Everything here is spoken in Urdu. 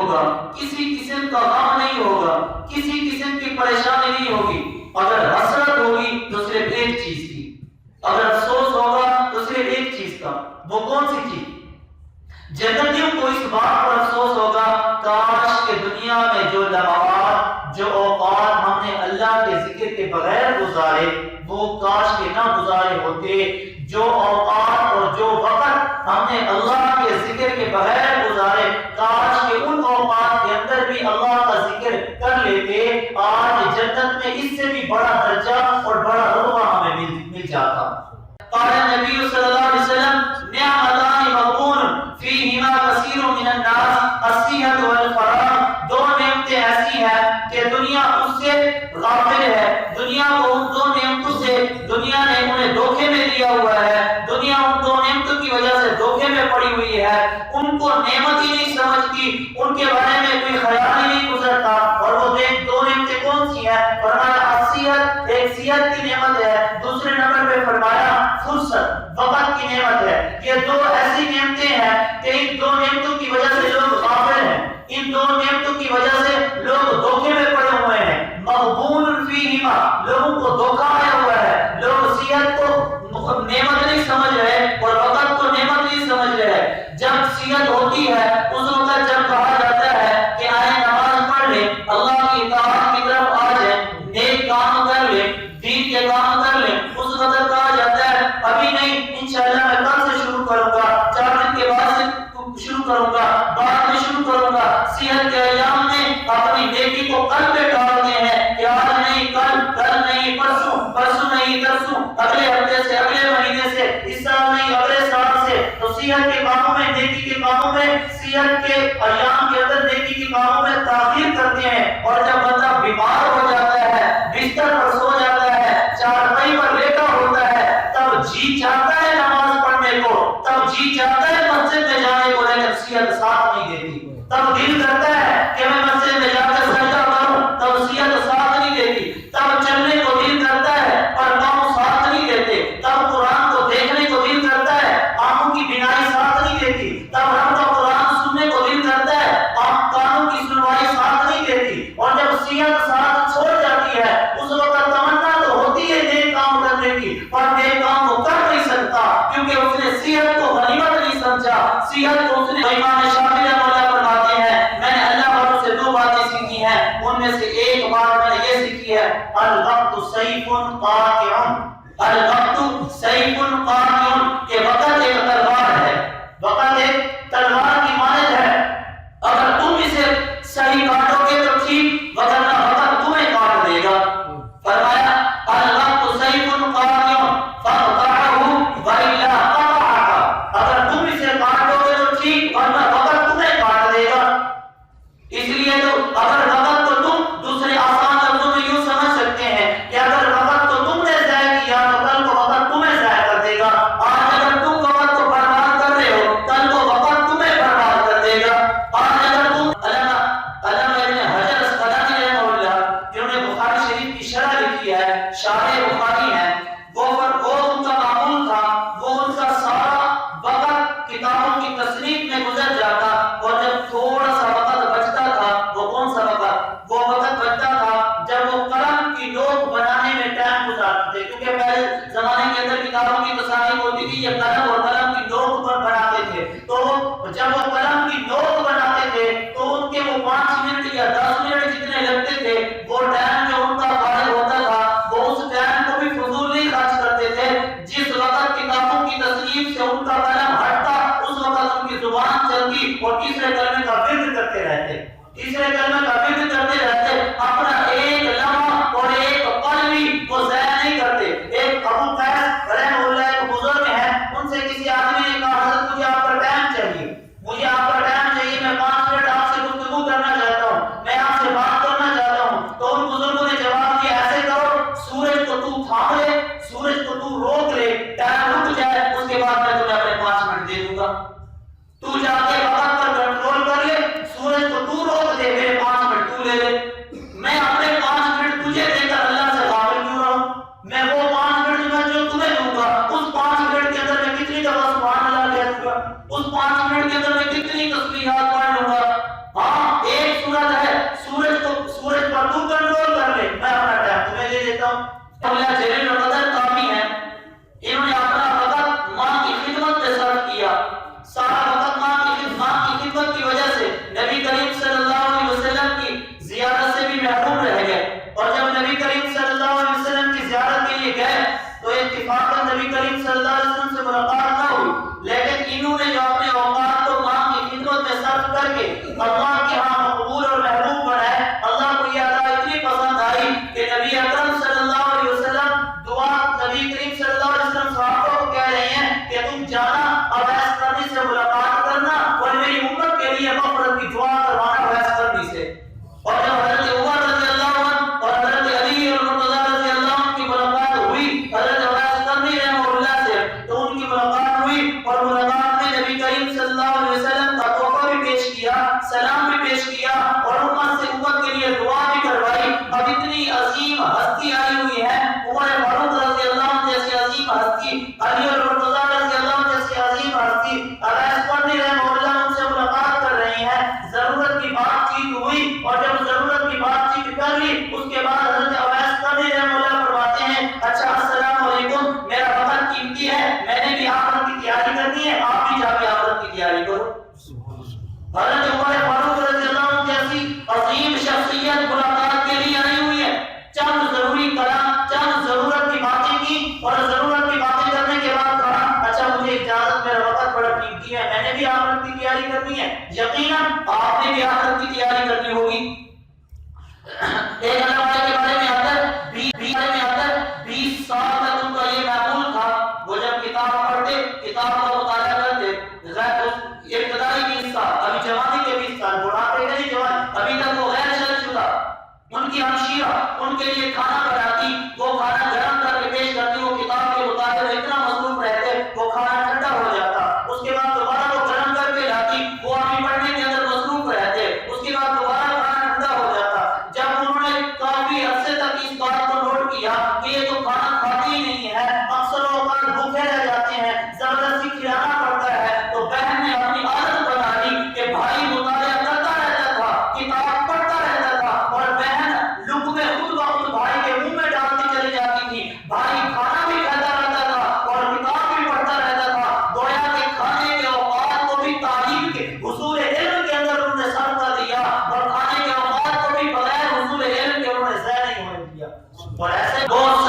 ہوگا، کسی قسم کا غم نہیں ہوگا، کسی قسم کی پریشانی نہیں ہوگی۔ اگر حسرت ہوگی تو صرف ایک چیز کی، اگر افسوس ہوگا تو صرف ایک چیز کا، وہ کون سی چیز؟ جنتیوں کو اس بات پر افسوس ہوگا کاش کہ دنیا میں جو لمحات، جو اوقات ہم نے اللہ کے ذکر کے بغیر گزارے وہ کاش کہ نہ گزارے ہوتے، جو اوقات اور جو وقت ہم نے اللہ کے ذکر کے بغیر گزارے کاش کہ ان اوقات کے اندر بھی اللہ کا ذکر کر لیتے، آج جنت میں اس سے بھی بڑا درجہ اور بڑا رتبہ ہمیں مل جاتا۔ قال نبی صلی اللہ علیہ وسلم نعمتان مغبون فیہما کثیر من الناس الصحۃ والفراغ، دو نعمتیں ایسی ہیں کہ دنیا اس سے غافل ہے، دنیا کو ان دو نعمتوں سے دنیا نے انہیں دھوکے میں دیا ہوا ہے، دنیا ان دو نعمتوں کی وجہ سے دھوکے میں پڑی ہوئی ہے، ان کو نعمت ہی نہیں سمجھتی، ان کے بارے میں کوئی خیال ہی نہیں گزرتا۔ اور وہ دو نعمتیں کون سی ہیں؟ فرمایا صحت، ایک صحت کی نعمت ہے، دوسرے نمبر پہ فرمایا فرصت، وقت کی نعمت ہے۔ یہ دو ایسی نعمتیں ہیں کہ ان دو نعمتوں کی وجہ سے لوگ غافل ہیں، ان دو نعمتوں کی وجہ سے لوگ دھوکے میں پڑے ہوئے ہیں۔ مغبون فیہما، لوگوں کو دھوکا آیا ہوا ہے، لوگ صحت کو نعمت نہیں سمجھ رہے اور وقت کو نعمت نہیں سمجھ رہے۔ جب صحت ہوتی ہے اس وقت جب کہا جاتا ہے کہ آئے نماز پڑھ لیں، اللہ کی اطاعت کی طرف آ جائیں، نیک کام کر لیں، دین کے کام کر لیں، اس وقت کہا جاتا ہے ابھی نہیں، انشاءاللہ میں کل سے شروع کروں گا، 4 دن کے بعد سے شروع کروں گا، بعد میں شروع کروں گا۔ صحت کے ایام میں اپنی نیکی کو کل پہ ٹالتے ہیں کہ آج نہیں، کل نہیں، پرسوں نہیں، ترسوں، اگلے ہفتے سے، اگلے مہینے سے، اس سال نہیں، اگلے سال سے۔ تو صحت کے کاموں میں، نیکی کے کاموں میں، صحت کے ایام کے اندر نیکی کے کاموں میں تاخیر کرتے ہیں، اور جب بندہ بیمار ہو جاتا ہے، بستر پر سو جاتا ہے، چارپائی پر لیٹا ہوتا ہے، تب جی چاہتا ہے نماز پڑھنے کو، تب جی چاہتا ہے مسجد میں جانے کو، لیکن صحت ساتھ نہیں دیتی۔ تب دل کرتا ہے کہ میں مسجد میں جا کر سجدہ کروں، تب صحت ساتھ نہیں دیتی۔ تب چلنے کو دل کرتا ہے پر پاؤں ساتھ نہیں دیتے۔ تب قرآن کو دیکھنے کو دل کرتا ہے، آنکھوں کی بینائی ساتھ نہیں دیتی۔ تب رب کا قرآن سننے کو دل کرتا ہے، کانوں کی سنوائی ساتھ نہیں دیتی۔ اور جب صحت ساتھ چھوڑ جاتی ہے اس وقت تمنا تو ہوتی ہے نیک کام کرنے کی، پر نیک کام وہ کر نہیں سکتا کیونکہ اس نے صحت کو غنیمت نہیں سمجھا، صحت کو اس نے۔ امام شافعی رحمۃ فرماتے ہیں میں نے اللہ والوں سے 2 باتیں سیکھی ہیں، ان میں سے ایک بات میں نے یہ سیکھی ہے الوقت سیف قاطع، الوقت سیف قاطع، کہ وقت ایک تلوار ہے، وقت ایک تلوار کی مانند ہے، اگر تم اسے صحیح کاٹو گے تو ٹھیک، وگرنہ وقت تمہیں کاٹ دے گا۔ فرمایا الوقت سیف قاطع فاقطعه والا قطعك، اگر تم اسے کاٹو گے تو ٹھیک، ورنہ وقت تمہیں کاٹ دے گا۔ اس لیے تو اگر وقت کو تم دوسرے آسان لفظوں میں یوں سمجھ سکتے ہیں کہ اگر وقت کو تم نے ضائع کیا تو کل کو وقت تمہیں ضائع کر دے گا۔ آج اگر تم وقت کو برباد کر رہے ہو کل کو وقت تمہیں برباد کر دے گا۔ آج اگر تم علامہ ابن حجر اسقلانی رحمہ اللہ جنہوں نے بخاری شریف کی شرح لکھی ہے، شارح بخاری ہیں، وہ ان کا معمول تھا، وہ ان کا سارا وقت کتابوں کی تصنیف میں گزر جاتا، اور جب تھوڑا سا وقت بچتا تھا، وہ کون سا وقت؟ وہ وقت بچتا تھا جب وہ قلم کی نوک بنانے میں ٹائم گزارتے تھے، کیونکہ پہلے زمانے کے اندر کتابوں کی تصانیف ہوتی تھی، یہ قلم اور قلم کی نوک پر بناتے تھے، تو جب وہ قلم کی نوک بناتے تھے تو ان کے وہ 5 منٹ یا 10 منٹ جتنے لگتے تھے، وہ ٹائم جو ان کا فارغ ہوتا تھا وہ اس ٹائم کو بھی فضول نہیں خرچ کرتے تھے۔ جس وقت کتابوں کی تصنیف سے ان کا قلم ہٹتا اس وقت ان کی زبان چلتی اور تیسرے کلمے کا ورد کرتے رہتے، تیسرے کلمے کا ورد کرتے رہتے، اپنا ایک لمحہ اور ایک پل بھی وہ ضائع نہیں کرتے۔ ایک ابو قیس رحمہ اللہ ایک بزرگ ہیں، ان سے کسی آدمی نے کہا حضرت مجھے آپ کا ٹائم چاہیے، مجھے آپ کا ٹائم چاہیے، میں 5 منٹ آپ سے گفتگو کرنا چاہتا ہوں، میں آپ سے بات کرنا چاہتا ہوں۔ تو ان بزرگوں نے جواب دیا ایسے کرو سورج کو تو تھام لے، سورج کو تو روک لے، ٹائم رک جائے، اس کے بعد میں تمہیں اپنے 5 منٹ دے دوں گا۔ تو جا کے وقت پر کنٹرول کر لے، سورج کو تو روک دے، میرے 5 منٹ اللہ کے ہاں مقبول اور محبوب بنا ہے. اللہ کو یہ ادا اتنی پسند آئی کہ نبی اکرم صلی اللہ علیہ وسلم دعا نبی کریم صلی اللہ علیہ وسلم صحابہ کو کہہ رہے ہیں کہ تم جانا اویس قرنی سے ملاقات کرنا اور میری امت کے لیے مغفرت کی دعا کروانا اویس قرنی سے. اور جب حضرت عمر رضی اللہ عنہ اور حضرت علی اور مرتضی رضی اللہ عنہ کی ملاقات ہوئی حضرت اویس قرنی رحمہ اللہ سے, تو ان کی ملاقات ہوئی اور ملاقات میں نبی کریم صلی اللہ علیہ وسلم کا تحفہ بھی پیش کیا, سلام بھی پیش کیا اور امت کے لیے دعا بھی کروائی. اب اتنی عظیم ہستی آئی ہوئی ہے, عمر فاروق رضی اللہ عنہ جیسی عظیم ہستی, علی اور مرتضی رضی اللہ عنہ جیسی عظیم ہستی, اویس قرنی رحمہ اللہ ان سے ملاقات کر رہے ہیں. ضرورت کی بات چیت ہوئی اور جب ضرورت کی بات چیت کر لی اس کے بعد حضرت اویس قرنی رحمہ اللہ فرماتے ہیں اچھا السلام علیکم, میرا وقت قیمتی ہے, میں نے بھی آخرت کی تیاری کرنی ہے, آپ بھی جا کے آخرت کی تیاری کرو. حضرت عمر فاروق رضی اللہ عنہ جیسی عظیم شخصیت ملاقات کے لیے آئی ہوئی ہے. چند ضروری کلام, چند ضرورت کی باتیں کی اور ضرورت کی باتیں کرنے کے بعد کہا اچھا مجھے اجازت, میرا وقت بڑا قیمتی ہے, میں نے بھی آخرت کی تیاری کرنی ہے. یقیناً آپ نے بھی آخرت کی تیاری کرنی ہوگی. ایک اللہ والے کے بارے میں آتا ہے 20 سال تک ان کا یہ معمول تھا, وہ جب کتاب پڑھتے, کتاب کا مطالعہ کرتے, ابتدائی 20 سال, ابھی جوانی کے 20 سال, بڑھاپے کے نہیں جوان, ابھی تک وہ غیر شادی شدہ, ان کی ہمشیرہ ان کے لیے کھانا بناتی, وہ کھانا گرم کر کے پیش کرتی, وہ کتاب کے مطالعے میں اتنا مصروف رہتے وہ کھانا ٹھنڈا ہو جاتا, اس کے بعد دوبارہ وہ گرم کر کے لاتی, وہ اپنی پڑھنے کے اندر مصروف رہتے, اس کے بعد دوبارہ کھانا ٹھنڈا ہو جاتا. جب انہوں نے کافی عرصے تک اس بات کو نوٹ کیا کہ یہ تو کھانا کھاتے ہی نہیں ہے, اکثر اوقات بھوکے رہ جاتے ہیں, زبردستی کھلانا پڑتا ہے, تو بہن نے اپنی عادت بنا لی کہ بھائی مطالعہ کرتا رہتا تھا, کتاب پڑھتا رہتا تھا اور بہن لقمے خود بخود بھائی کے منہ میں ڈالتی چلی جاتی تھی. بھائی کھانا بھی کھاتا رہتا تھا اور کتاب بھی پڑھتا رہتا تھا. گویا کہ کھانے کے اوقات کو بھی تعلیم کے حصول علم کے اندر انہوں نے صرف کر دیا اور کھانے کے اوقات کو بھی بغیر حصول علم کے انہوں نے ضائع نہیں ہونے دیا. اور ایسے بہت